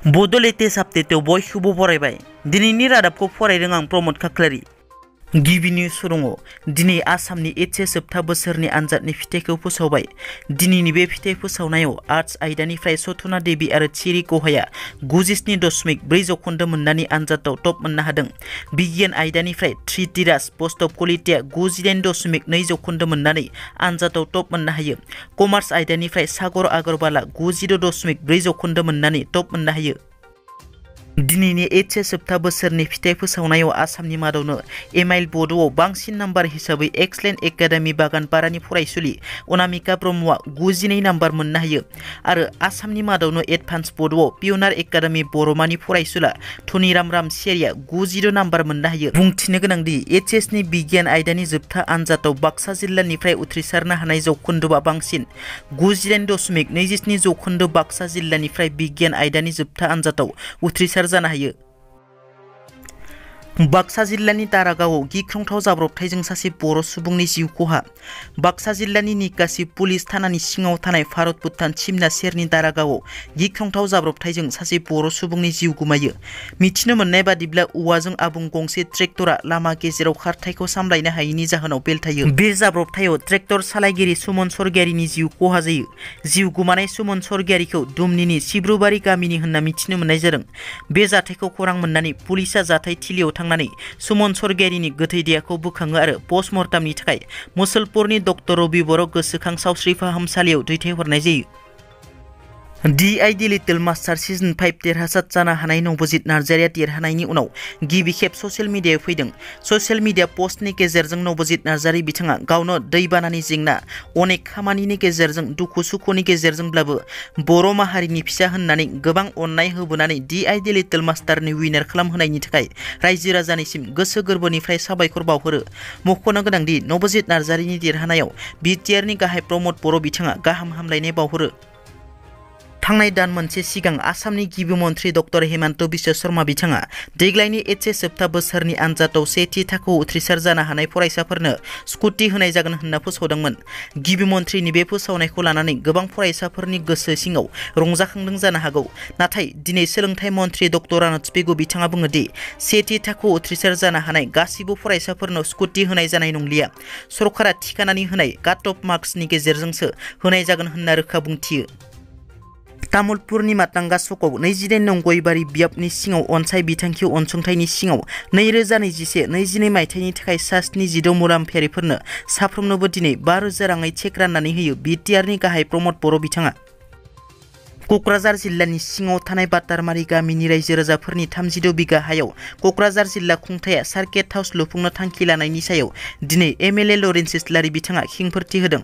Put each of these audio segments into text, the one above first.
बड' लेटेस्ट आपडेटआव बयखौबो बरायबाय। दिनैनि रादाबखौ फरायदों आं प्रमद खाख्लारि। गिबि निउस दङ। दिनै आसामनि एचएस जोबथा बोसोरनि आनजादनि फिथाइखौ फोसावबाय। दिनैनि बे फिथाइ फोसावनायाव आर्ट्स आयदानिफ्राय सथना देबी आरो चिरि गहाया 97.4 जौखोन्दो मोननानै आनजादाव टप मोननो हादों। बिगियान आयदानिफ्राय धृतिराज बस्तव कलिताया 98.2 जौखोन्दो मोननानै आनजादाव टप मोननो हायो। कमार्स आयदानिफ्राय सागर आगरवाला 90.4 जौखोन्दो मोननानै टप मोननो हायो। दिनैनि एचएस जोबथा बोसोरनि फिथाइ फोसावनायाव आसामनि मादावनो MLA बड'आव बांसिन नाम्बार हिसाबै एक्सलेन्ड एकाडेमि बागानपारानि फरायसुलि अनामिका ब्रह्मआ 92 नाम्बार मोननो हायो आरो आसामनि मादावनो एडभान्स बड'आव पियनार एकाडेमि बर'मानि फरायसुला धनिराम रामसियारिया 92 नाम्बार मोननो हायो। बुंथिनो गोनांदि एचएसनि बिगियान आयदानि जोबथा आनजादाव बाक्सा जिल्लानिफ्राय उथ्रिसारनो हानाय जौखोन्दोआ बांसिन 98.27 जौखोन्दो बाक्सा जिल्लानिफ्राय बिगियान आयदानि जोबथा आनजादाव उथ्रिसार जानो हायो। बाक्सा जिल्लानि दारागावआव गिख्रंथाव जाब्रबथायजों सासे बर' सुबुंनि जिउ खहा। बाक्सा जिल्लानि निकासि पुलिस थानानि सिङाव थानाय भारत भुटान सिमना सेरनि दारागावआव गिख्रंथाव जाब्रबथायजों सासे बर' सुबुंनि जिउ गोमायो। मिथिनो मोननाय बादिब्ला औवाजों आबुं गंसे ट्रेक्टरा लामा गेजेराव खारथायखौ सामलायनो हायैनि जाहोनाव बेलथायो। बे जाब्रबथायाव ट्रेक्टर सालायगिरि सुमन सरगियारिनि जिउ खहा जायो। जिउ गोमानाय सुमन सरगियारिखौ दुमनिनि सिब्रुबारि गामिनि होनना मिथिनो मोननाय जादों। बे जाथायखौ खौरां मोननानै पुलिसा जाथाय थिलियाव थांनानै सुमन सरगियारिनि गोथै देहाखौ बोखाङो आरो पस्टमर्टमनि थाखाय मुसलपुरनि डक्टर रबि बर' गोसोखां सावस्रि फाहामसालियाव दैथायहरनाय जायो। DID लिटिल मास्टार सिजन 5 देरहासार जानो हानाय नबजित नार्जारिया देरहानायनि उनाव गिबि खेब ससियेल मिडियायाव फैदों। ससियेल मिडिया पोस्टनि गेजेरजों नबजित नार्जारि बिथाङा गावनो दैबानानि जेंना अनेक खामानिनि गेजेरजों दुखु सुखुनि गेजेरजोंब्लाबो बर' माहारिनि फिसा होननानै गोबां अननाय होबोनानै DID लिटिल मास्टारनि विनार खालामहोनायनि थाखाय रायजो राजानिसिम गोसो गोरबोनिफ्राय साबायखर बावहरो। मख'नो गोनांदि नबजित नार्जारिनि देरहानायाव बिटिआरनि गाहाय प्रमद बर' बिथाङा गाहाम हामलायनाय बावहरो। थांनाय दान मोनसे सिगां आसामनि गिबि मन्थ्रि डक्टर हेमन्त बिश्व शर्मा बिथाङा देग्लायनि एचएस जोबथा बोसोरनि आनजादाव सेथि थाखोआव उथ्रिसार जानो हानाय फरायसाफोरनो स्कुटि होनाय जागोन होनना फोसावदोंमोन। गिबि मन्थ्रिनि बे फोसावनायखौ लानानै गोबां फरायसाफोरनि गोसो सिङाव रंजाखांदों जानो हागौ। नाथाय दिनै सोलोंथाइ मन्थ्रि डक्टर पेगु बिथाङा बुङो दि सेथि थाखोआव उथ्रिसार जानो हानाय गासिबो फरायसाफोरनो स्कुटि होनाय जानाय नंलिया। सरकारा थिखानानै होनाय काट अफ मार्क्सनि गेजेरजोंसो होनाय जागोन होनना रोखा बुंथियो। तामुलपुरनि मातांगा सकआव 28 नं गयबारि बियाबनि सिङाव अनसाय बिथांखि अनसुंथाइनि सिङाव 2021-22 मायथाइनि थाखाय सा 76 मुलाम्फायारिफोरनो साफ्रोमनोबो दिनै 5,000 राङै चेक राननानै होयो बिटिआरनि गाहाय प्रमद बर' बिथाङा। क'क्राझार जिल्लानि सिङाव थानाय बाटारमारि गामिनि रायजो राजाफोरनि 36 बिगा हायाव क'क्राझार जिल्ला खुंथाया सार्किट हाउस लुफुंनो थांखि लानायनि सायाव दिनै MLA लरेन्स इस्लारि बिथाङा खेंफोरथि होदों।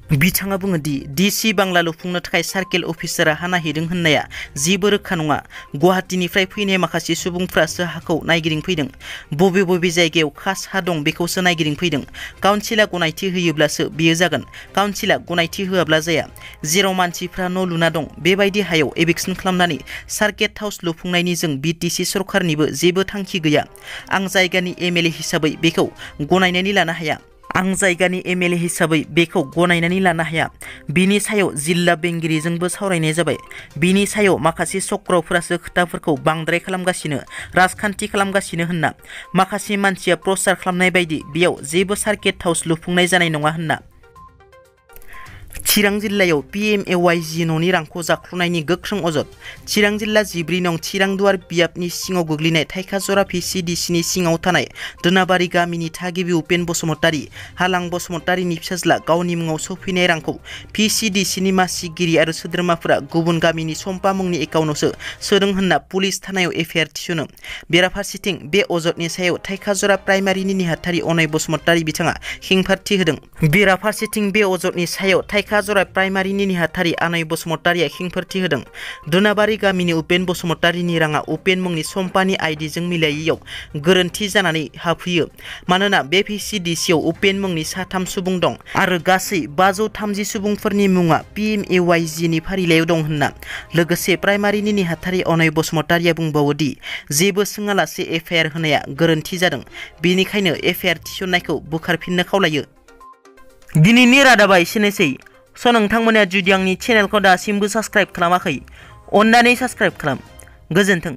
बिथाङा बुङो दि DC बांला लुफुंनो थाखाय सार्केल अफिसारा हा नायहैदों होननाया जेबो रोखा नङा। गुवाहाटीनिफ्राय फैनाय माखासे सुबुंफ्रासो हाखौ नायगिदिंफैदों। बबे बबे जायगायाव खास हा दं बेखौसो नायगिदिंफैदों। काउन्सिला गनायथि होयोब्लासो बेयो जागोन। काउन्सिला गनायथि होआब्ला जाया। जेराव मानसिफ्रा न' लुना दं बेबायदि हायाव एभिक्सन खालामनानै सार्किट हाउस लुफुंनायनि जों BTC सरकारनिबो जेबो थांखि गैया। आं जायगानि MLA हिसाबै बेखौ गनायनानै लानो हाया। बिनि सायाव जिल्ला बेंगिरिजोंबो सावरायनाय जाबाय। बिनि सायाव माखासे चक्रफोरासो खोथाफोरखौ बांद्राय खालामगासिनो राजखान्थि खालामगासिनो होनना माखासे मानसिया प्रचार खालामनाय बायदि बेयाव जेबो सार्किट हाउस लुफुंनाय जानाय नङा होनना। चिरां जिल्लायाव PMAYG न'नि रांखौ जाख्ल'नायनि गोख्रों अजद। चिरां जिल्ला 14 नं चिरांदुवार बियाबनि सिङाव गोग्लैनाय थाइखाजरा PCDCनि सिङाव थानाय दोनाबारि गामिनि थागिबि उपेन बसुमतारी हालां बसुमतारीनि फिसाज्ला गावनि मुङाव सौफैनाय रांखौ PCDCनि मासिगिरि आरो सोद्रोमाफोरा गुबुन गामिनि सम्पा मुंनि एकाउन्टआवसो सोदों होनना पुलिस थानायाव FIR थिसनो। बेराफारसेथिं बे अजदनि सायाव थाइखाजरा प्राइमारिनि नेहाथारि अनय बसुमतारी बिथाङा खेंफारथि होदों। जरा प्राइमारिनि नेहाथारि आनय बसुमतारीया खेंफोरथि होदों। दोनाबारि गामिनि उपेन बसुमतारीनि राङा उपेन मुंनि सम्पानि आइडिजों मिलायैयाव गोरोन्थि जानानै हाबफैयो। मानोना बे PCDCआव उपेन मुंनि 3 सुबुं दं आरो गासै 530 सुबुंफोरनि मुङा PMAYGनि फारिलाइयाव दं होनना। लोगोसे प्राइमारिनि नेहाथारि अनय बसुमतारीया बुंबावो दि जेबो सोङालासे FIR होनाया गोरोन्थि जादों। बेनिखायनो FIR थिसननायखौ बोखारफिननो खावलायो। दिनैनि रादाबा एसेनोसै। नोंथांमोना जुदि आंनि चेनेलखौ दासिमबो साबस्क्राइब खालामाखै अन्नानै साबस्क्राइब खालाम। गोजोन्थों।